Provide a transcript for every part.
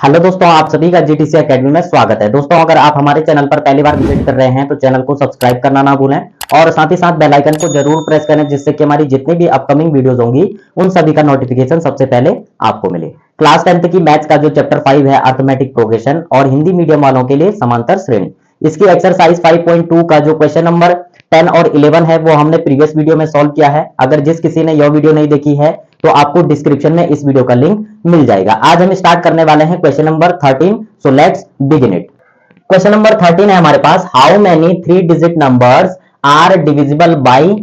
Hello दोस्तों, आप सभी का जीटीसी एकेडमी में स्वागत है। दोस्तों, अगर आप हमारे चैनल पर पहली बार विजिट कर रहे हैं तो चैनल को सब्सक्राइब करना ना भूलें और साथ ही साथ बेल आइकन को जरूर प्रेस करें, जिससे कि हमारी जितनी भी अपकमिंग वीडियोस होंगी उन सभी का नोटिफिकेशन सबसे पहले आपको मिले। क्लास 10th की मैथ्स का जो चैप्टर 5 है अर्थमेटिक प्रोग्रेशन और हिंदी मीडियम वालों के लिए समांतर श्रेणी, इसकी एक्सरसाइज 5.2 का जो क्वेश्चन नंबर 10 और 11 है वो हमने प्रीवियस वीडियो में सॉल्व किया है। अगर जिस किसी ने यह वीडियो नहीं देखी है तो आपको डिस्क्रिप्शन में इस वीडियो का लिंक मिल जाएगा। आज हम स्टार्ट करने वाले हैं question number 13। So let's begin it. Question number 13 है हमारे पास, how many 3 digit numbers are divisible by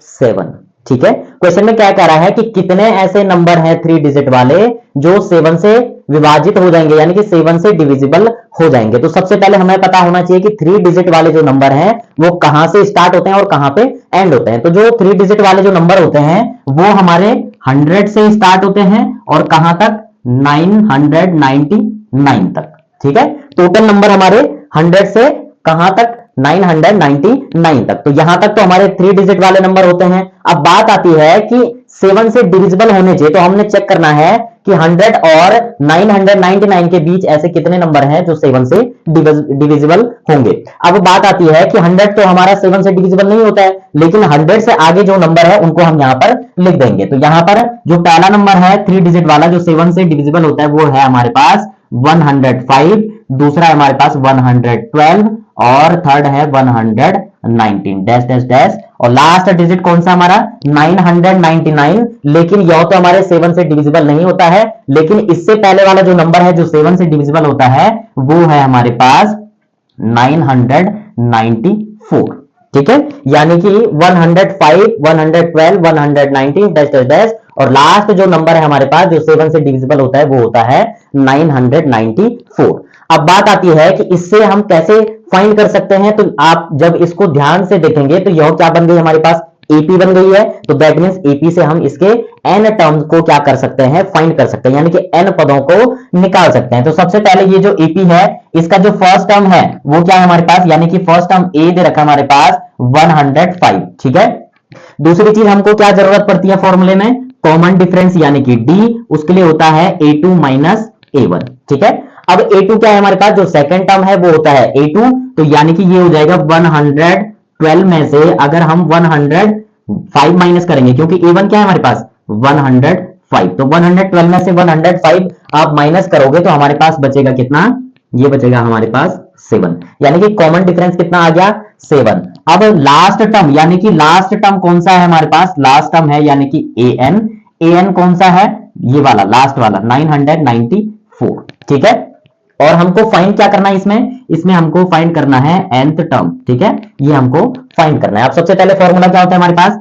7। ठीक है, क्वेश्चन में क्या कह रहा है कि कितने ऐसे नंबर हैं 3 डिजिट वाले जो 7 से विभाजित हो जाएंगे, यानी कि 7 से डिविजिबल हो जाएंगे। तो सबसे पहले हमें पता होना चाहिए कि 3 डिजिट वाले जो नंबर हैं वो कहां से स्टार्ट होते हैं और कहां पे एंड होते हैं। तो जो 3 डिजिट वाले जो नंबर होते हैं वो हमारे 100 से स्टार्ट होते हैं और कहां तक, 999 तक। ठीक है, टोटल नंबर हमारे 100 से कहां तक, 999 तक। तो यहां तक तो हमारे 3 डिजिट वाले नंबर होते हैं। अब बात आती है कि 7 से डिविजिबल होने चाहिए, तो हमने चेक करना है कि 100 और 999 के बीच ऐसे कितने नंबर हैं जो 7 से डिविजिबल होंगे। अब बात आती है कि 100 तो हमारा 7 से डिविजिबल नहीं होता है, लेकिन 100 से आगे जो नंबर है उनको हम यहां पर लिख देंगे। तो यहां पर जो पहला नंबर है 3 डिजिट वाला जो 7 से डिविजिबल होता है वो है हमारे पास 105, दूसरा है हमारे पास 112 और थर्ड है 119 डैश डैश डैश, और लास्ट डिजिट कौन सा हमारा 999। लेकिन यह तो हमारे 7 से डिविजिबल नहीं होता है, लेकिन इससे पहले वाला जो नंबर है जो 7 से डिविजिबल होता है वो है हमारे पास 994। ठीक है, यानी कि 105, 112, 119 डैश डैश डैश, और लास्ट जो नंबर है हमारे पास जो 7 से डिविजिबल होता है वो होता है 994। अब बात आती है कि इससे हम कैसे फाइंड कर सकते हैं। तो आप जब इसको ध्यान से देखेंगे तो यह क्या बन गई हमारे पास, एपी बन गई है। तो दैट मींस एपी से हम इसके एन टर्म्स को क्या कर सकते हैं, फाइंड कर सकते हैं, यानी कि एन पदों को निकाल सकते हैं। तो सबसे पहले ये जो एपी है इसका जो फर्स्ट टर्म है वो क्या है हमारे पास, यानी कि फर्स्ट टर्म ए दे रखा हमारे पास 105। ठीक है, दूसरी चीज हमको क्या जरूरत पड़ती है फॉर्मूले में, कॉमन डिफरेंस यानी कि डी, उसके लिए होता है a2 माइनस a1। ठीक है, अब a2 क्या है हमारे पास, जो सेकंड टर्म है वो होता है a2, तो यानी कि ये हो जाएगा 112 में से अगर हम 105 माइनस करेंगे, क्योंकि a1 क्या है हमारे पास 105, तो 112 में से 105 आप माइनस करोगे तो हमारे पास बचेगा कितना, ये बचेगा हमारे पास 7, यानी कि कॉमन डिफरेंस कितना आ गया 7। अब लास्ट टर्म, यानी कि लास्ट टर्म कौन सा है हमारे पास, लास्ट टर्म है यानी कि an कौन सा है, ये वाला लास्ट वाला 994। ठीक है, और हमको फाइंड क्या करना है इसमें हमको फाइंड करना है nth टर्म। ठीक है, ये हमको फाइंड करना है। अब सबसे पहले फॉर्मूला क्या होता है हमारे पास,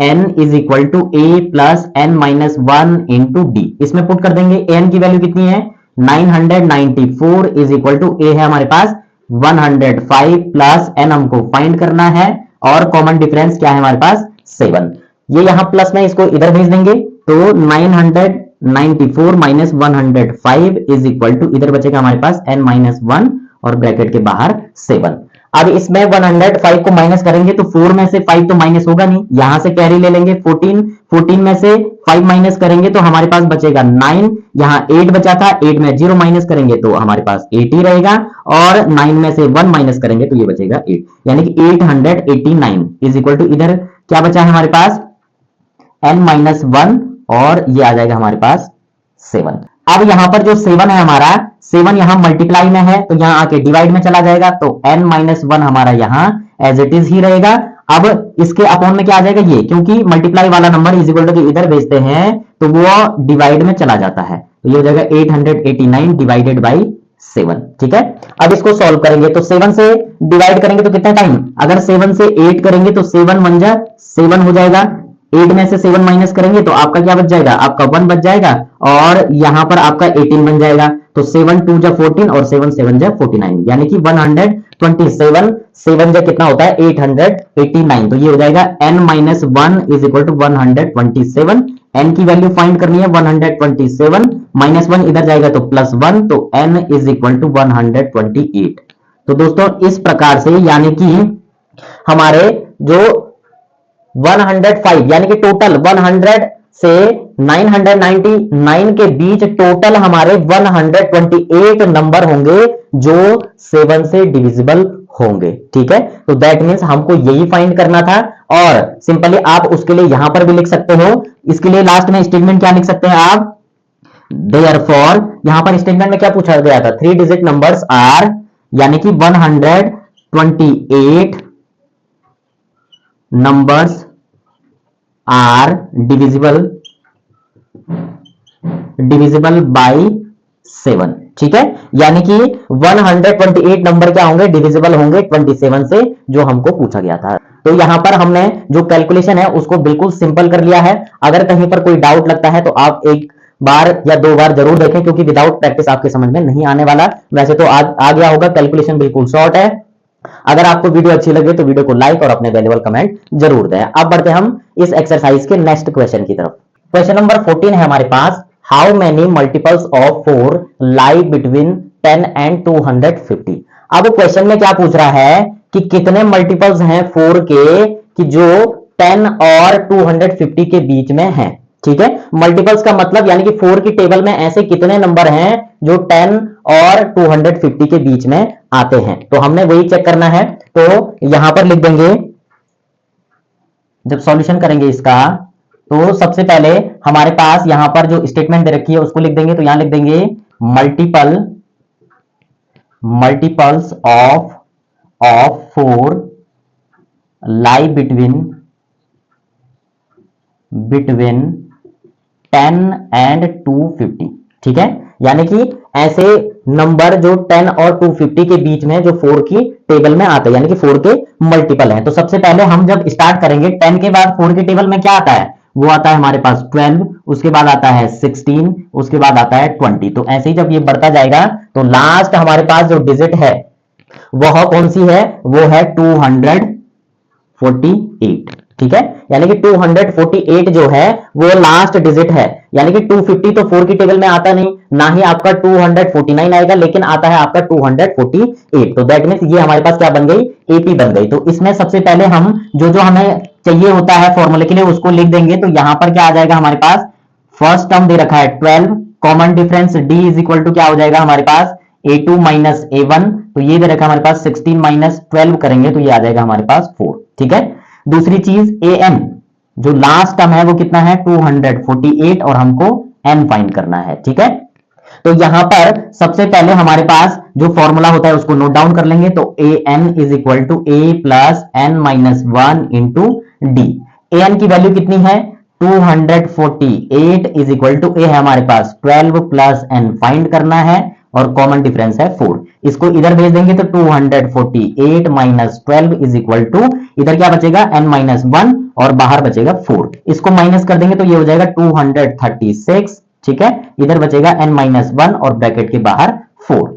an is equal to a plus n minus 1 into D. इसमें पुट कर देंगे, an की वैल्यू कितनी है 994 इज इक्वल टू a है हमारे पास 105 प्लस n हमको फाइंड करना है, और कॉमन डिफरेंस क्या है हमारे पास 7। ये यहां प्लस में इसको इधर भेज देंगे, तो 994 माइनस 105 इज इक्वल टू इधर बचेगा हमारे पास n माइनस 1 और ब्रैकेट के बाहर 7। अब इसमें 105 को माइनस करेंगे तो 4 में से 5 तो माइनस होगा नहीं, यहां से कैरी ले लेंगे 14 में से 5 माइनस करेंगे तो हमारे पास बचेगा 9, यहां 8 बचा था, 8 में 0 माइनस करेंगे तो हमारे पास 8 ही रहेगा, और 9 में से 1 माइनस करेंगे तो ये बचेगा 8, यानी कि 889 इज इक्वल टू इधर क्या बचा है हमारे पास n माइनस 1 और ये आ जाएगा हमारे पास 7। अब यहां पर जो 7 है हमारा, 7 यहां मल्टीप्लाई में है तो यहां आके डिवाइड में चला जाएगा, तो n माइनस 1 हमारा यहां एज इट इज ही रहेगा। अब इसके अपॉन में क्या आ जाएगा ये, क्योंकि मल्टीप्लाई वाला नंबर इज इक्वल टू इधर भेजते हैं तो वो डिवाइड में चला जाता है, तो ये हो जाएगा 889 डिवाइडेड बाई 7। ठीक है, अब इसको सॉल्व करेंगे तो 7 से डिवाइड करेंगे तो कितना टाइम, अगर 7 से 8 करेंगे तो 7 1 जा 7 हो जाएगा, 8 में से 7 माइनस करेंगे तो आपका क्या बच जाएगा, आपका 1 बच जाएगा, और यहां पर आपका 18 बन जाएगा, तो 7 2 जा 14 और 7 7 जा 49, यानी कि 127, 7 जा कितना होता है 889, तो ये हो जाएगा n minus 1 is equal to 127। n की वैल्यू फाइंड करनी है 127, माइनस 1 इधर जाएगा तो प्लस 1, तो n इज इक्वल टू 128। तो दोस्तों इस प्रकार से, यानी कि हमारे जो 105 यानी कि टोटल से 999 के बीच टोटल हमारे 128 नंबर होंगे जो 7 से डिविजिबल होंगे। ठीक है, तो दैट मीन्स हमको यही फाइंड करना था। और सिंपली आप उसके लिए यहां पर भी लिख सकते हो, इसके लिए लास्ट में स्टेटमेंट क्या लिख सकते हैं आप, देयरफॉर यहां पर स्टेटमेंट में क्या पूछा गया था, 3 डिजिट नंबर्स आर, यानी कि 128 नंबर्स आर डिविजिबल बाय 7। ठीक है, यानी कि 128 नंबर क्या होंगे, डिविजिबल होंगे 27 से, जो हमको पूछा गया था। तो यहां पर हमने जो कैलकुलेशन है उसको बिल्कुल सिंपल कर लिया है। अगर कहीं पर कोई डाउट लगता है तो आप एक बार या 2 बार जरूर देखें, क्योंकि विदाउट प्रैक्टिस आपके समझ में नहीं आने वाला। वैसे तो आ गया होगा, कैलकुलेशन बिल्कुल शॉर्ट है। अगर आपको वीडियो अच्छी लगे तो वीडियो को लाइक और अपने वैल्यूएबल कमेंट जरूर दें। अब बढ़ते हम इस एक्सरसाइज के नेक्स्ट क्वेश्चन की तरफ। क्वेश्चन नंबर 14 है हमारे पास, how many multiples of 4 lie between 10 and 250। अब क्वेश्चन में क्या पूछ रहा है कि कितने मल्टीपल्स हैं 4 के कि जो 10 और 250 के बीच में हैं। ठीक है, मल्टीपल्स का मतलब यानी कि 4 की टेबल में ऐसे कितने नंबर हैं जो 10 और 250 के बीच में आते हैं। तो हमने वही चेक करना है। तो यहां पर लिख देंगे, जब सॉल्यूशन करेंगे इसका, तो सबसे पहले हमारे पास यहां पर जो स्टेटमेंट दे रखी है उसको लिख देंगे। तो यहां लिख देंगे multiples of 4 lie between 10 and 250। ठीक है, यानी कि ऐसे नंबर जो 10 और 250 के बीच में जो 4 की टेबल में आते हैं, यानी कि 4 के मल्टीपल हैं। तो सबसे पहले हम जब स्टार्ट करेंगे, 10 के बाद 4 की टेबल में क्या आता है, वो आता है हमारे पास 12, उसके बाद आता है 16, उसके बाद आता है 20। तो ऐसे ही जब ये बढ़ता जाएगा तो लास्ट हमारे पास जो डिजिट है वह कौन सी है, वो है 248। ठीक है, यानी कि 248 जो है वो लास्ट डिजिट है। यानी कि 250 तो 4 की टेबल में आता नहीं, ना ही आपका 249 आएगा, लेकिन आता है आपका 248। तो दैट मींस ये हमारे पास क्या बन गई, एपी बन गई। तो इसमें सबसे पहले हम जो हमें चाहिए होता है फॉर्मूले के लिए उसको लिख देंगे। तो यहां पर क्या आ जाएगा हमारे पास, फर्स्ट टर्म दे रखा है 12, common difference D is equal to क्या हो जाएगा हमारे पास, a2 माइनस a1। तो ये दे रखा है हमारे पास 16 माइनस 12 करेंगे तो ये आ जाएगा हमारे पास 4। ठीक है, दूसरी चीज an जो लास्ट टर्म है वो कितना है 248 और हमको n फाइंड करना है। ठीक है, तो यहां पर सबसे पहले हमारे पास जो फॉर्मूला होता है उसको नोट डाउन कर लेंगे। तो an is equal to a plus n minus 1 into D. an की वैल्यू कितनी है 248 इज इक्वल टू a है हमारे पास 12 प्लस n फाइंड करना है और कॉमन डिफरेंस है 4। इसको इधर भेज देंगे तो 248 माइनस 12 इज इक्वल टू, इधर क्या बचेगा n माइनस 1 और बाहर बचेगा 4। इसको माइनस कर देंगे तो ये हो जाएगा 236। ठीक है, इधर बचेगा n माइनस 1 और ब्रैकेट के बाहर 4।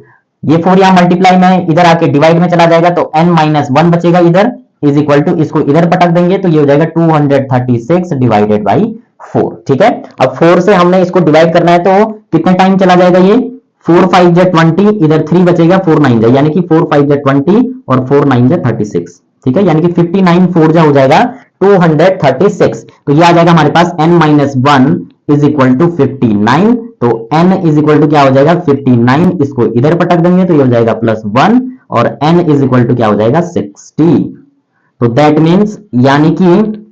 ये 4 यहां मल्टीप्लाई में इधर आके डिवाइड में चला जाएगा तो n माइनस 1 बचेगा इधर, इज इक्वल टू इसको इधर पटक देंगे तो ये हो जाएगा 236 डिवाइडेड बाई 4। ठीक है, अब 4 से हमने इसको डिवाइड करना है तो कितने टाइम चला जाएगा ये, 4 5 जा 20, इधर 3 बचेगा 4 9 जा, यानी कि 4 5 जा 20 और 4 9 जा 36। ठीक है, यानी कि 59 4 जा हो जाएगा 236। तो ये आ जाएगा हमारे पास n minus 1 is equal to 59। तो n इज इक्वल टू क्या हो जाएगा 59, इसको इधर पटक देंगे तो ये हो जाएगा प्लस 1 और n इज इक्वल टू क्या हो जाएगा 60। तो दैट मीन्स यानी कि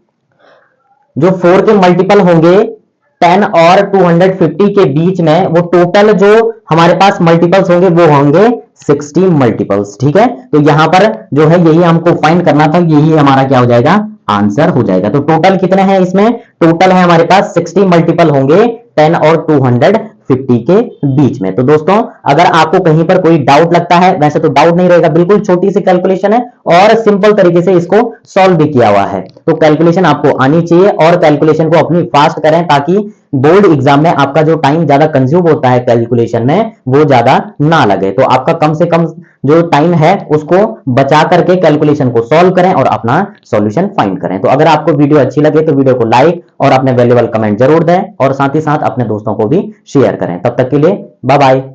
जो 4 के मल्टीपल होंगे 10 और 250 के बीच में, वो टोटल जो हमारे पास मल्टीपल्स होंगे वो होंगे 60 मल्टीपल्स। ठीक है, तो यहां पर जो है यही हमको फाइंड करना था, यही हमारा क्या हो जाएगा आंसर हो जाएगा। तो टोटल कितने हैं इसमें, टोटल है हमारे पास 60 मल्टीपल होंगे 10 और 250 के बीच में। तो दोस्तों अगर आपको कहीं पर कोई डाउट लगता है, वैसे तो डाउट नहीं रहेगा, बिल्कुल छोटी सी कैलकुलेशन है और सिंपल तरीके से इसको सॉल्व भी किया हुआ है। तो कैलकुलेशन आपको आनी चाहिए और कैलकुलेशन को अपनी फास्ट करें ताकि बोर्ड एग्जाम में आपका जो टाइम ज्यादा कंज्यूम होता है कैलकुलेशन में वो ज्यादा ना लगे। तो आपका कम से कम जो टाइम है उसको बचा करके कैलकुलेशन को सॉल्व करें और अपना सॉल्यूशन फाइंड करें। तो अगर आपको वीडियो अच्छी लगे तो वीडियो को लाइक और अपने वैल्यूएबल कमेंट जरूर दें और साथ ही साथ अपने दोस्तों को भी शेयर करें। तब तक के लिए बाय बाय।